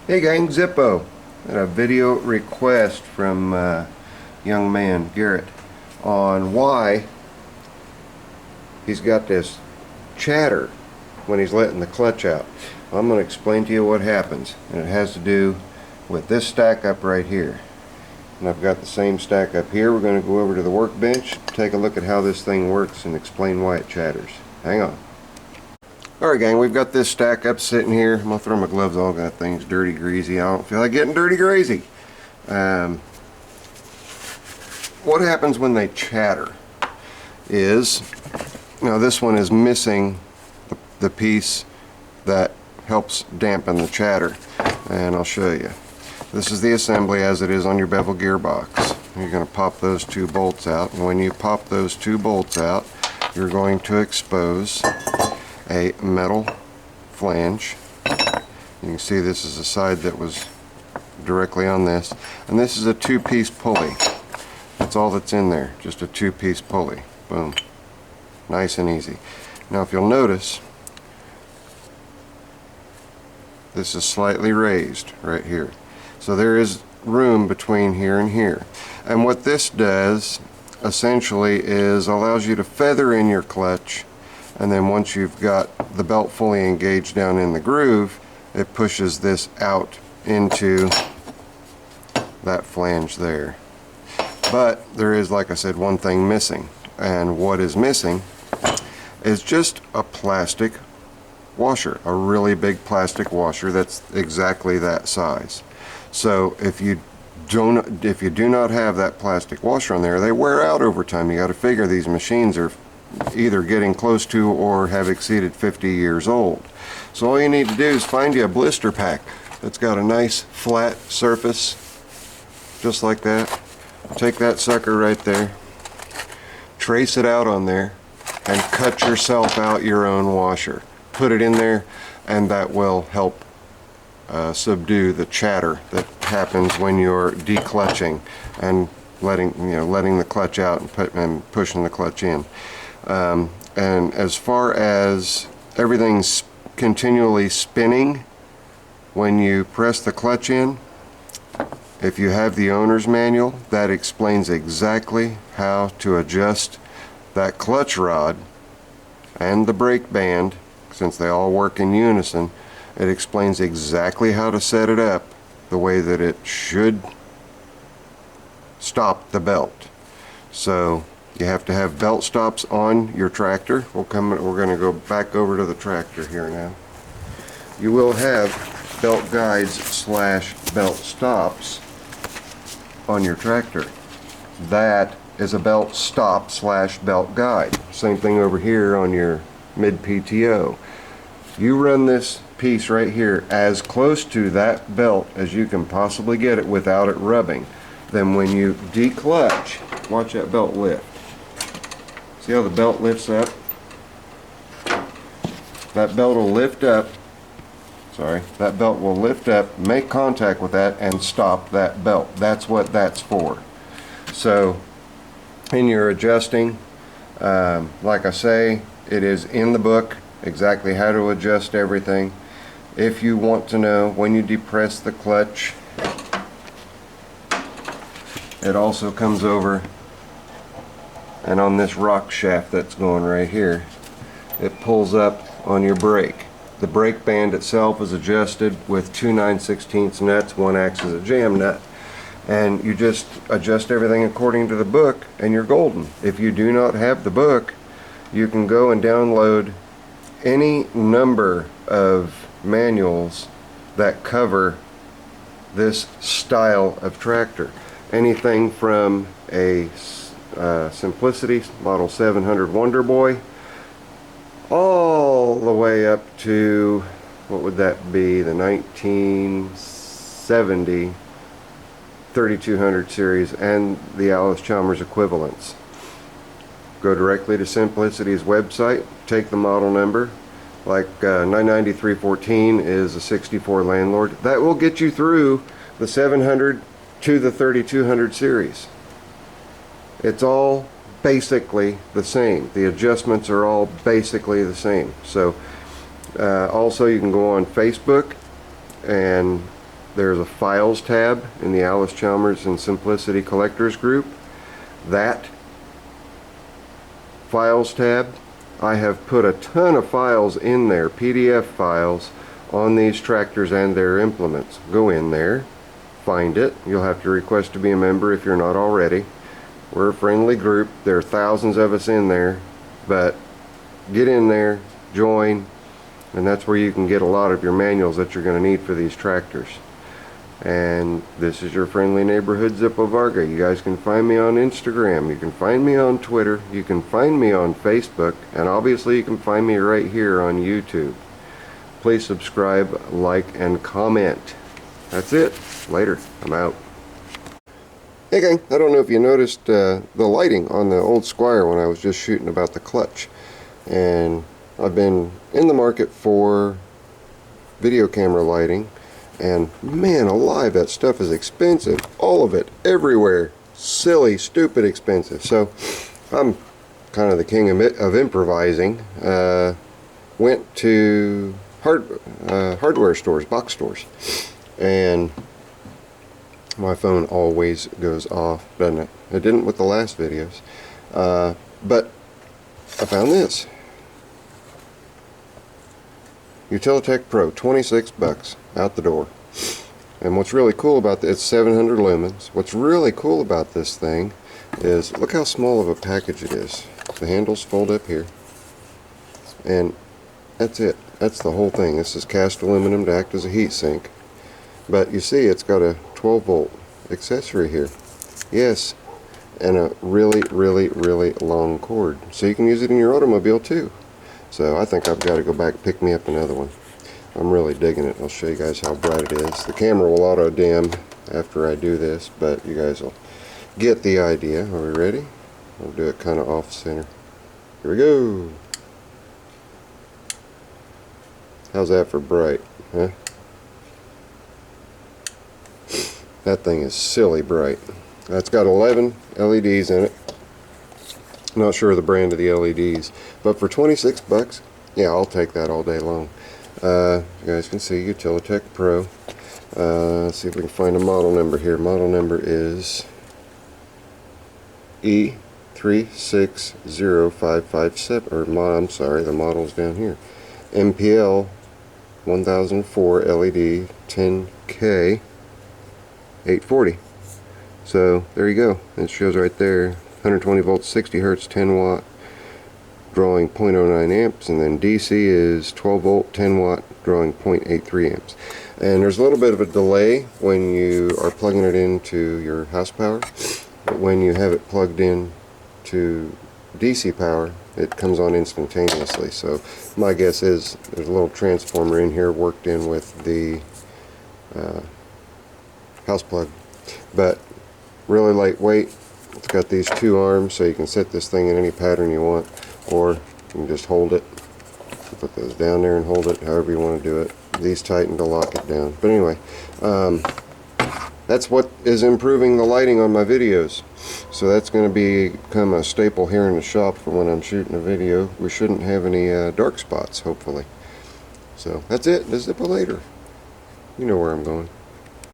Hey gang, Zippo. Got a video request from young man Garrett on why he's got this chatter when he's letting the clutch out. I'm going to explain to you what happens, and it has to do with this stack up right here. And I've got the same stack up here. We're going to go over to the workbench, take a look at how this thing works, and explain why it chatters. Hang on. Alright gang, we've got this stack up sitting here. I'm going to throw my gloves on, that thing's dirty greasy. I don't feel like getting dirty greasy. What happens when they chatter is, this one is missing the piece that helps dampen the chatter. And I'll show you. This is the assembly as it is on your bevel gearbox. You're going to pop those two bolts out, and when you pop those two bolts out, you're going to expose a metal flange. You can see this is the side that was directly on this, and this is a two-piece pulley. That's all that's in there, just a two-piece pulley. Boom. Nice and easy. Now if you'll notice, this is slightly raised right here. So there is room between here and here. And what this does essentially is allows you to feather in your clutch, and then once you've got the belt fully engaged down in the groove, it pushes this out into that flange there. But there is, like I said, one thing missing, and what is missing is just a plastic washer, a really big plastic washer that's exactly that size. So if you do not have that plastic washer on there, they wear out over time. You got to figure these machines are either getting close to or have exceeded 50 years old. So all you need to do is find you a blister pack that's got a nice flat surface just like that. Take that sucker right there, trace it out on there, and cut yourself out your own washer. Put it in there, and that will help subdue the chatter that happens when you're declutching and letting the clutch out and pushing the clutch in. And as far as everything's continually spinning when you press the clutch in, if you have the owner's manual, that explains exactly how to adjust that clutch rod and the brake band. Since they all work in unison, it explains exactly how to set it up the way that it should stop the belt. So you have to have belt stops on your tractor. We're going to go back over to the tractor here now. You will have belt guides / belt stops on your tractor. That is a belt stop / belt guide. Same thing over here on your mid PTO. You run this piece right here as close to that belt as you can possibly get it without it rubbing. Then when you declutch, watch that belt lift. See how the belt lifts up? That belt will lift up. Sorry, that belt will lift up, make contact with that, and stop that belt. That's what that's for. So, in your adjusting, like I say, it is in the book exactly how to adjust everything. If you want to know when you depress the clutch, it also comes over, and on this rock shaft that's going right here, it pulls up on your brake. The brake band itself is adjusted with two 9/16 nuts. One acts as a jam nut, and you just adjust everything according to the book, and you're golden. If you do not have the book, you can go and download any number of manuals that cover this style of tractor. Anything from a Simplicity Model 700 Wonder Boy all the way up to, what would that be, the 1970 3200 series and the Allis-Chalmers equivalents. Go directly to Simplicity's website, take the model number, like 99314 is a 64 Landlord. That will get you through the 700 to the 3200 series. It's all basically the same. The adjustments are all basically the same. So also you can go on Facebook and there's a files tab in the Allis-Chalmers and Simplicity Collectors group. That files tab, I have put a ton of files in there, PDF files, on these tractors and their implements. Go in there, find it. You'll have to request to be a member if you're not already. We're a friendly group. There are thousands of us in there, but get in there, join, and that's where you can get a lot of your manuals that you're going to need for these tractors. And this is your friendly neighborhood Zippo Varga. You guys can find me on Instagram, you can find me on Twitter, you can find me on Facebook, and obviously you can find me right here on YouTube. Please subscribe, like, and comment. That's it. Later. I'm out. Hey gang, I don't know if you noticed the lighting on the old Squire when I was just shooting about the clutch. And I've been in the market for video camera lighting, and man alive, that stuff is expensive. All of it, everywhere. Silly, stupid expensive. So I'm kind of the king of improvising. Went to hardware stores, box stores, and my phone always goes off, doesn't it? It didn't with the last videos, but I found this Utilitech Pro, 26 bucks out the door. And what's really cool about this, it's 700 lumens. What's really cool about this thing is look how small of a package it is. The handles fold up here, and that's it. That's the whole thing. This is cast aluminum to act as a heat sink. But you see it's got a 12 volt accessory here. Yes, and a really, really, really long cord. So you can use it in your automobile too. So I think I've got to go back and pick me up another one. I'm really digging it. I'll show you guys how bright it is. The camera will auto dim after I do this, but you guys will get the idea. Are we ready? I'll do it kind of off center. Here we go. How's that for bright, huh? That thing is silly bright. It's got 11 LEDs in it. Not sure of the brand of the LEDs, but for 26 bucks, yeah, I'll take that all day long. You guys can see Utilitech Pro. Let's see if we can find a model number here. Model number is E360557, or I'm sorry, the model's down here. MPL 1004 LED 10K 840. So there you go. It shows right there 120 volts, 60 hertz, 10 watt, drawing 0.09 amps, and then DC is 12 volt, 10 watt, drawing 0.83 amps. And there's a little bit of a delay when you are plugging it into your house power, but when you have it plugged in to DC power, it comes on instantaneously. So my guess is there's a little transformer in here worked in with the house plug, but really lightweight. It's got these two arms, so you can set this thing in any pattern you want, or you can just hold it, put those down there and hold it however you want to do it. These tighten to lock it down. But anyway, that's what is improving the lighting on my videos. So that's going to become a staple here in the shop for when I'm shooting a video. We shouldn't have any dark spots, hopefully. So that's it. Zippo later. You know where I'm going.